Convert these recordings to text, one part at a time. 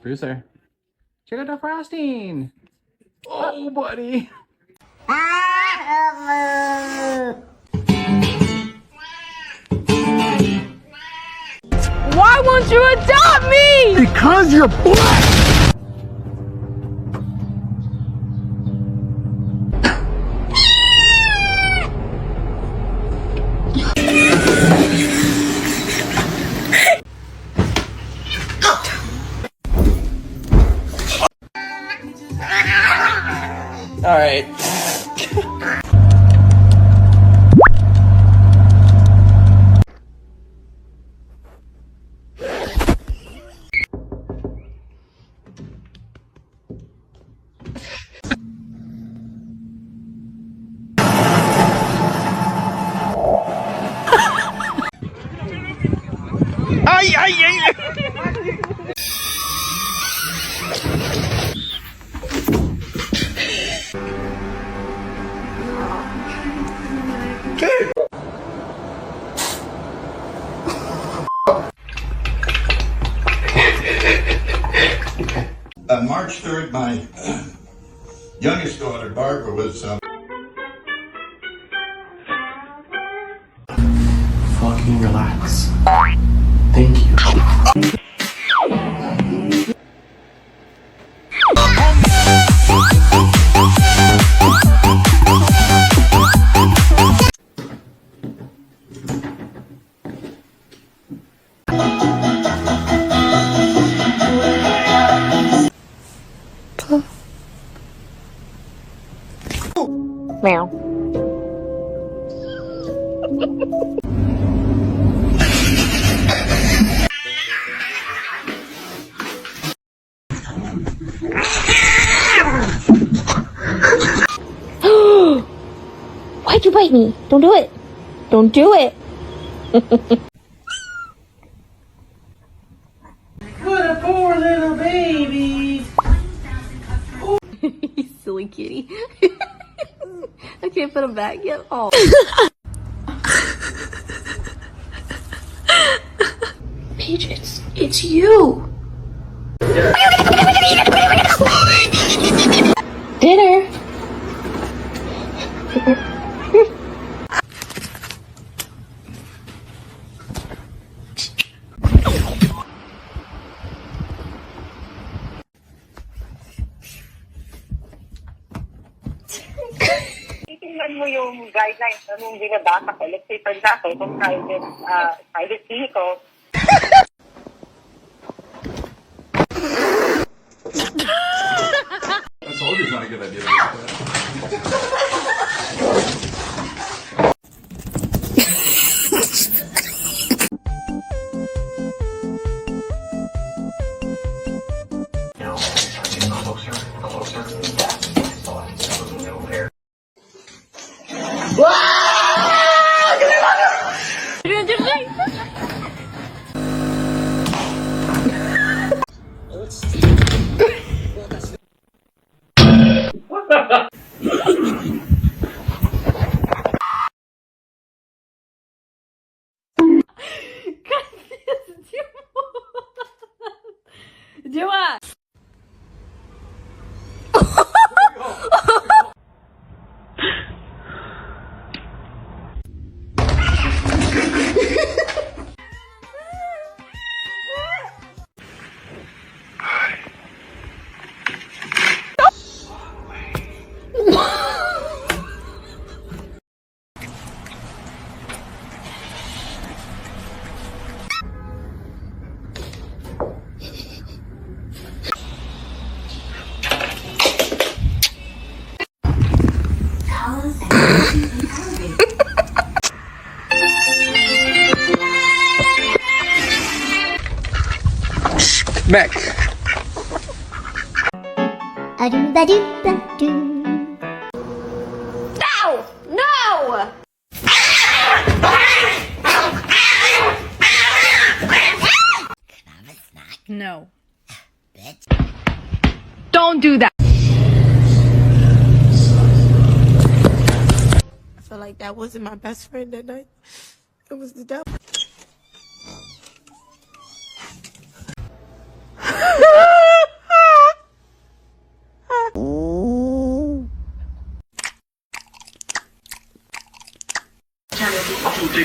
Producer, check out the frosting. Oh, buddy. Why won't you adopt me? Because you're black! All right. Ay, ay, ay! March 3rd, my youngest daughter, Barbara, was Fucking relax. Thank you. Meow. Why'd you bite me? Don't do it. Don't do it. What a poor little baby. You silly kitty. I can't put him back yet. Oh. Paige, it's you. Dinner. Titingnan mo yung guidelines na nung binabasa ko. Let's say, for example, kung private vehicle. I told you it's not a good idea to do that. Do it. Mac. No! No! No. Don't do that. I feel like that wasn't my best friend that night. It was the devil. Are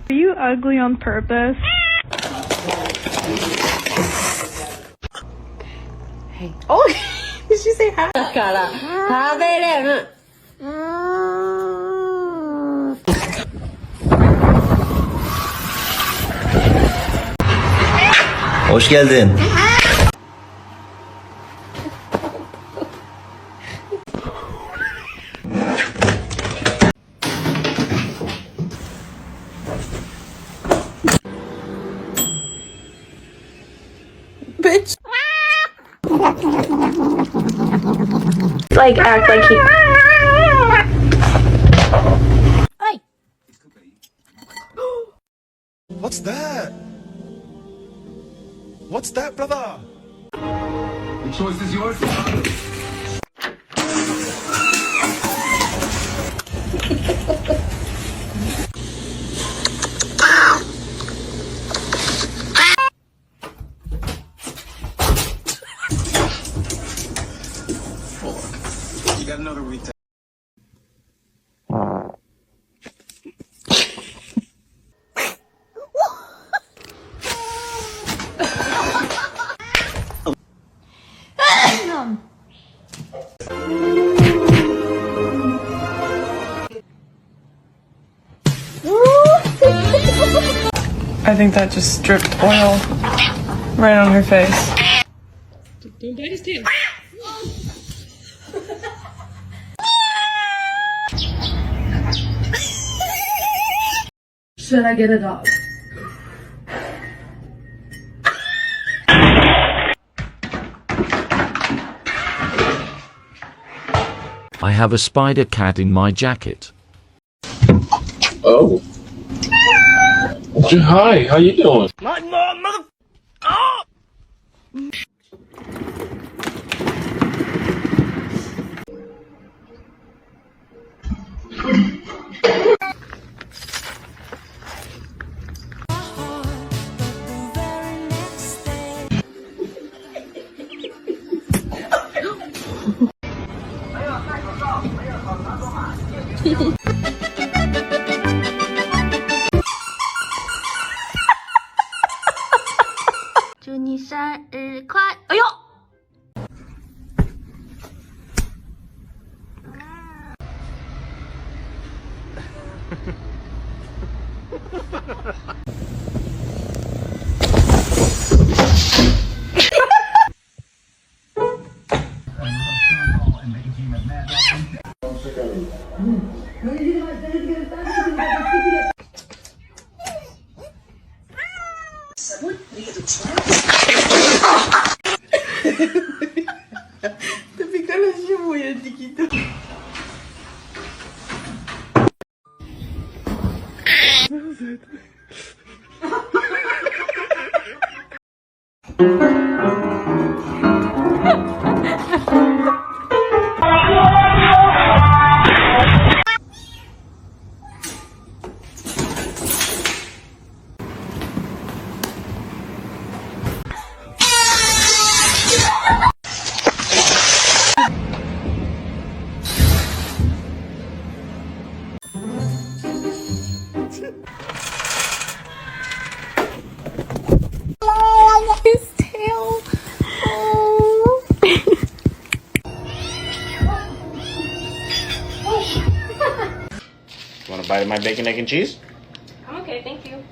you ugly on purpose? Oh, did she say hi? Cara, tá vendo? Hoş geldin. Bitch. Like, act like he. What's that? What's that, brother? The choice is yours. You got another week. I think that just dripped oil right on her face. Don't bite his tail. Should I get a dog? I have a spider cat in my jacket. Oh. Hi, how you doing? Te pican así muy chiquito. His tail. Oh. Want a bite of my bacon, egg, and cheese? I'm okay, thank you.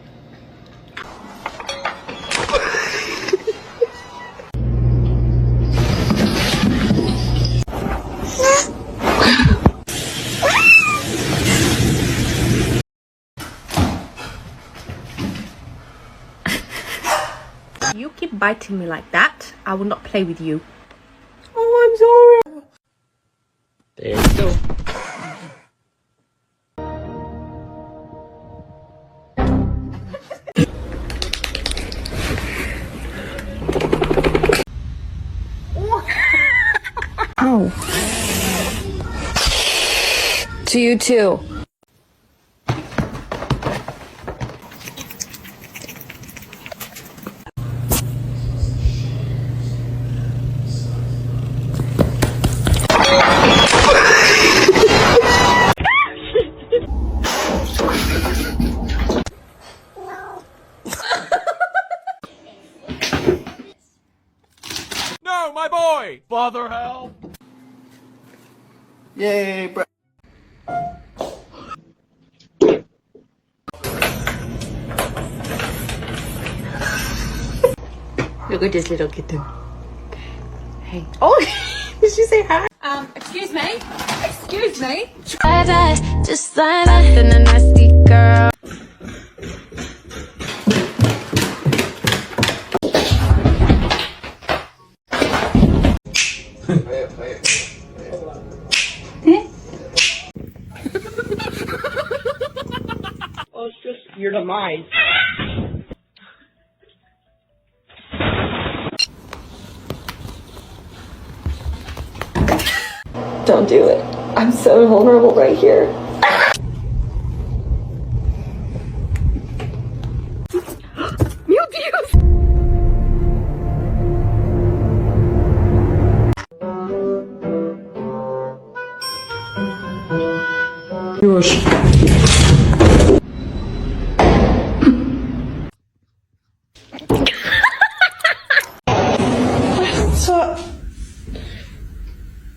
You keep biting me like that, I will not play with you. Oh, I'm sorry. There you go. Ow. To you too. Yay, bro. Look at this little kitten. Hey. Oh, did she say hi? Excuse me? Excuse me? Just like that, and a nasty girl. Oh, it's just your demise. Don't do it. I'm so vulnerable right here. So.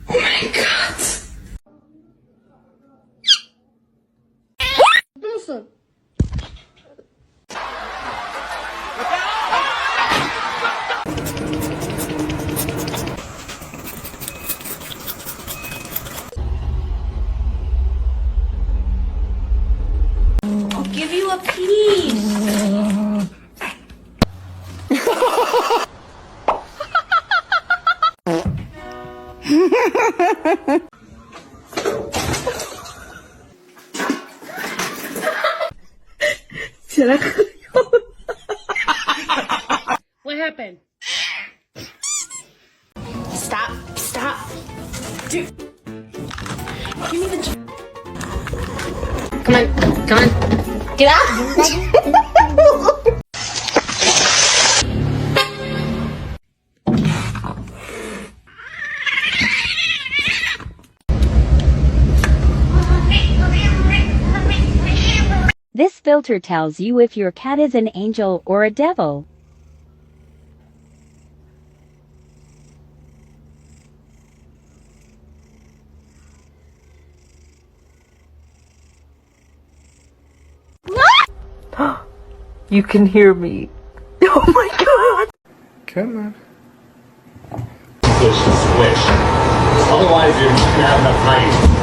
Oh my god. I'll give you a piece. What happened? Stop. Stop. Dude. You need to... Come on. Come on. Get out. This filter tells you if your cat is an angel or a devil. You can hear me. Oh my god. Come on. Squish, squish. Otherwise, you're not gonna have enough height.